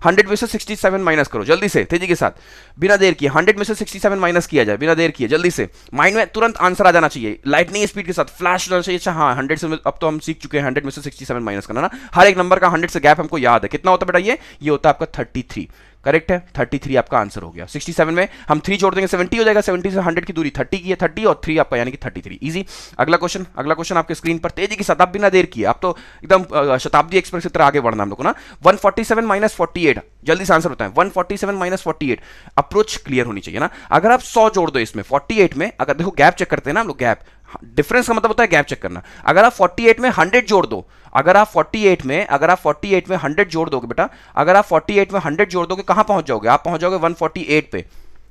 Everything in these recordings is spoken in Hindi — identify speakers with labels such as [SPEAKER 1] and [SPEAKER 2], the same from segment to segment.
[SPEAKER 1] 100 में से 67 माइनस करो जल्दी से, तेजी के साथ, बिना देर किए 100 में से 67 माइनस किया जाए, बिना देर किए जल्दी से, माइंड में तुरंत आंसर आ जाना चाहिए, लाइटनिंग स्पीड के साथ फ्लैश होना चाहिए। अच्छा हाँ 100 से, अब तो हम सीख चुके हैं 100 में से 67 माइनस करना ना, हर एक नंबर का 100 से गैप हमको याद है, कितना होता है बेटा ये होता है आपका 33, करेक्ट है, 33 आपका आंसर हो गया। 67 में हम 3 जोड़ देंगे 70 हो जाएगा, 70 से 100 की दूरी 30 की है, 30 और 3 आपका यानी कि 33, इजी। अगला क्वेश्चन आपके स्क्रीन पर तेजी के साथ, आप बिना देर किए, आप तो एकदम शताब्दी एक्सप्रेस की तरह आगे बढ़ना हम लोग को ना। 147 माइनस 48, जल्दी से आंसर बताएं, 147 माइनस 48, अप्रोच क्लियर होनी चाहिए ना। अगर आप 100 जोड़ दो इसमें 48 में, अगर देखो गैप चेक करते हैं ना हम लोग, गैप डिफरेंस का मतलब होता है गैप चेक करना। अगर आप 48 में 100 जोड़ दो, अगर आप 48 में 100 जोड़ दोगे बेटा, अगर आप 48 में 100 जोड़ दोगे कहां पहुंच जाओगे, आप पहुंच जाओगे 148 पे,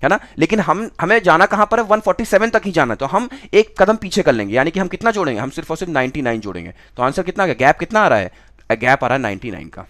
[SPEAKER 1] है ना। लेकिन हमें जाना कहां पर है, 147 तक ही जाना है, तो हम एक कदम पीछे कर लेंगे, यानी कि हम कितना जोड़ेंगे, हम सिर्फ और सिर्फ 99 जोड़ेंगे। तो आंसर कितना आ गया, गैप कितना आ रहा है, गैप आ रहा है 99 का।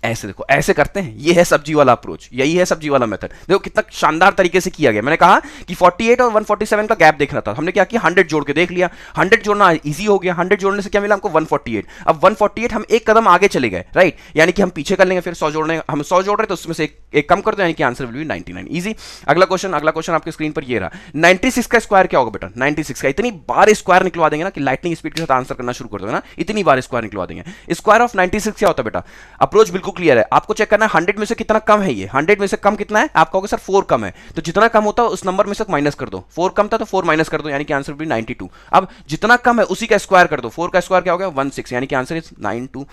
[SPEAKER 1] ऐसे देखो, ऐसे करते हैं, ये है सब्जी वाला अप्रोच, यही है सब्जी वाला मेथड। देखो कितना शानदार तरीके से किया गया। मैंने कहा कि 48 और 147 का गैप देखना था, हमने क्या किया, 100 जोड़ के देख लिया, 100 जोड़ना इजी हो गया, 100 जोड़ने से क्या मिला हमको 148। अब 148 हम एक कदम आगे चले गए, राइट, यानी कि हम पीछे कर लेंगे, फिर 100 जोड़ने, हम 100 जोड़ रहे तो उसमें से एक कम कर दो, यानी कि आंसर विल बी 99, इजी। अगला क्वेश्चन आपके स्क्रीन पर ये रहा, 96 का स्क्वायर क्या होगा बेटा, 96 का, इतनी बार स्क्वायर निकलवा देंगे ना कि लाइटनिंग स्पीड के साथ आंसर करना शुरू कर दोगे ना, इतनी बार स्क्वायर निकलवा देंगे। स्क्वायर ऑफ 96 क्या होता है बेटा, अप्रोच बिल्कुल क्लियर है, आपको चेक करना 100 में से कितना कम है, ये 100 में से कम कितना है, आप कहोगे सर 4 कम है, तो जितना कम होता है उस नंबर में से माइनस कर दो, 4 कम था तो 4 माइनस कर दो, यानी कि आंसर भी 92। अब जितना कम है उसी का स्क्वायर कर दो, 4 का स्क्वायर क्या हो गया 16, यानी कि आंसर इज 9216,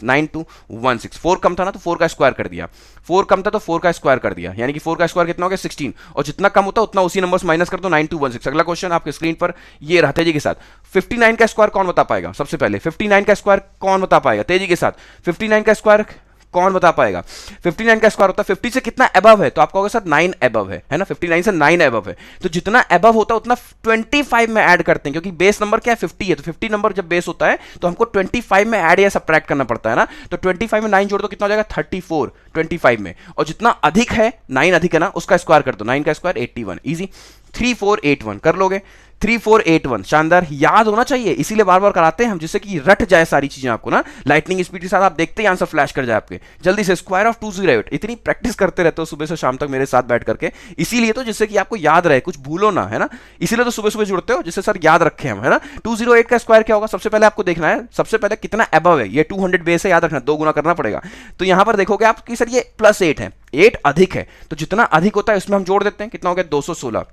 [SPEAKER 1] 9216। 4 कम था ना तो 4 का स्क्वायर कर दिया, 4 कम था तो 4 का स्क्वायर कर दिया, यानी कि 4 का स्क्वायर कितना हो गया 16, और जितना कम होता है उतना उसी नंबर से माइनस कर दो, 9216। अगला क्वेश्चन आपके स्क्रीन पर ये रहा तेजी के साथ, 59 का स्क्वायर कौन बता पाएगा, सबसे पहले 59 का स्क्वायर कौन बता पाएगा तेजी के साथ, 59 का स्क्वायर कौन बता पाएगा। 59 का स्क्वायर होता है 50 से कितना अबव है, तो आप कहोगे सर 9 अबव है ना, 59 से 9 अबव है, तो जितना अबव होता है उतना 25 में ऐड करते हैं, क्योंकि बेस नंबर क्या है 50 है, तो 50 नंबर जब बेस होता है तो हमको 25 में ऐड या सब्ट्रैक्ट करना पड़ता है ना, तो 25 में 9 जोड़ दो कितना हो जाएगा 34 25 में, और जितना अधिक है 9 अधिक है ना उसका स्क्वायर कर दो, 9 का स्क्वायर 81, इजी। 3481 कर लोगे, 3481 शानदार, याद होना चाहिए, इसीलिए बार बार कराते हैं हम, जिससे कि रट जाए सारी चीजें आपको ना, लाइटनिंग स्पीड के साथ आप देखते ही आंसर फ्लैश कर जाए आपके जल्दी से। स्क्वायर ऑफ 208, इतनी प्रैक्टिस करते रहते हो सुबह से शाम तक मेरे साथ बैठ करके, इसीलिए तो, जिससे कि आपको याद रहे, कुछ भूलो ना, है ना, इसीलिए तो सुबह सुबह जुड़ते हो, जिससे सर याद रखे हम, है ना। 208 का स्क्वायर क्या होगा, सबसे पहले आपको देखना है, सबसे पहले कितना अबव है, ये 200 बेस है, याद रखना 2 गुना करना पड़ेगा, तो यहां पर देखोगे आप कि सर ये +8 है, 8 अधिक है, तो जितना अधिक होता है उसमें हम जोड़ देते हैं, कितना हो गया 216,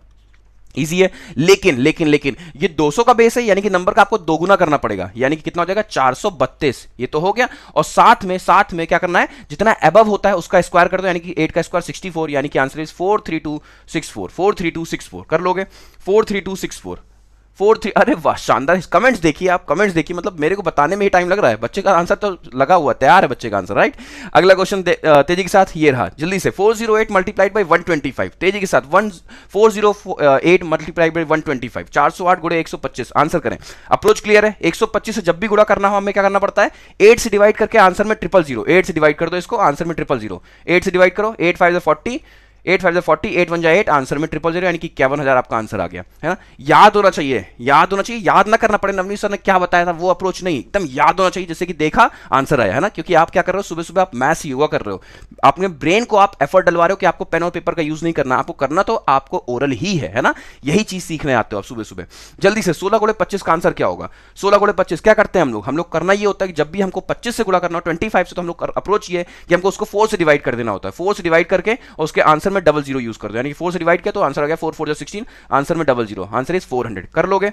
[SPEAKER 1] इजी है। लेकिन लेकिन लेकिन ये 200 का बेस है, यानी कि नंबर का आपको 2 गुना करना पड़ेगा, यानी कि कितना हो जाएगा 432, ये तो हो गया, और साथ में क्या करना है, जितना अबव होता है उसका स्क्वायर कर दो, यानी कि 8 का स्क्वायर 64, यानी कि आंसर इज 43264, 43264 कर लोगे, 43264 4-3, अरे वाह शानदार, कमेंट्स देखिए आप, कमेंट्स देखिए, मतलब मेरे को बताने में ही टाइम लग रहा है, बच्चे का आंसर तो लगा हुआ तैयार है बच्चे का आंसर, राइट। अगला क्वेश्चन तेजी के साथ ये रहा जल्दी से, 408 मल्टीप्लाइड बाई 125, तेजी के साथ 408 मल्टीप्लाइड बाई 125, 408 गुणे 125, आंसर करें। अप्रोच क्लियर है, 125 से जब भी गुणा करना हो हमें क्या करना पड़ता है, 8 से डिवाइड करके आंसर में 000, 8 से डिवाइड कर दो इसको, आंसर में 000, 8 से डिवाइड करो, 8 5 40, 8 5 40, 8 1 8, आंसर में 000, यानी कि 51,000 आपका आंसर आ गया, है ना। याद होना चाहिए, याद होना चाहिए, याद ना करना पड़े, नवनीत सर ने क्या बताया था वो अप्रोच नहीं, एकदम याद होना चाहिए, जैसे कि देखा आंसर आया, है ना, क्योंकि आप क्या कर रहे हो, सुबह सुबह आप मैथ्स योगा कर रहे हो, अपने ब्रेन को आप एफर्ट डलवा रहे हो कि आपको पेन और पेपर का यूज नहीं करना, आपको करना तो आपको ओरल ही है ना, यही चीज सीखने आते हो आप सुबह सुबह। जल्दी से 16 गुणे 25 का आंसर क्या होगा, 16 गुणे 25 क्या करते हैं हम लोग करना ये होता है कि जब भी हमको 25 से गुणा करना हो 25 से, तो हम लोग अप्रोच ये कि हमको उसको 4 से डिवाइड कर देना होता है, 4 से डिवाइड करके और उसके आंसर में 00 यूज कर दो, यानी कि 4 से डिवाइड किया तो आंसर आ गया 4 4 16, आंसर में 00, आंसर इज 400 कर लोगे।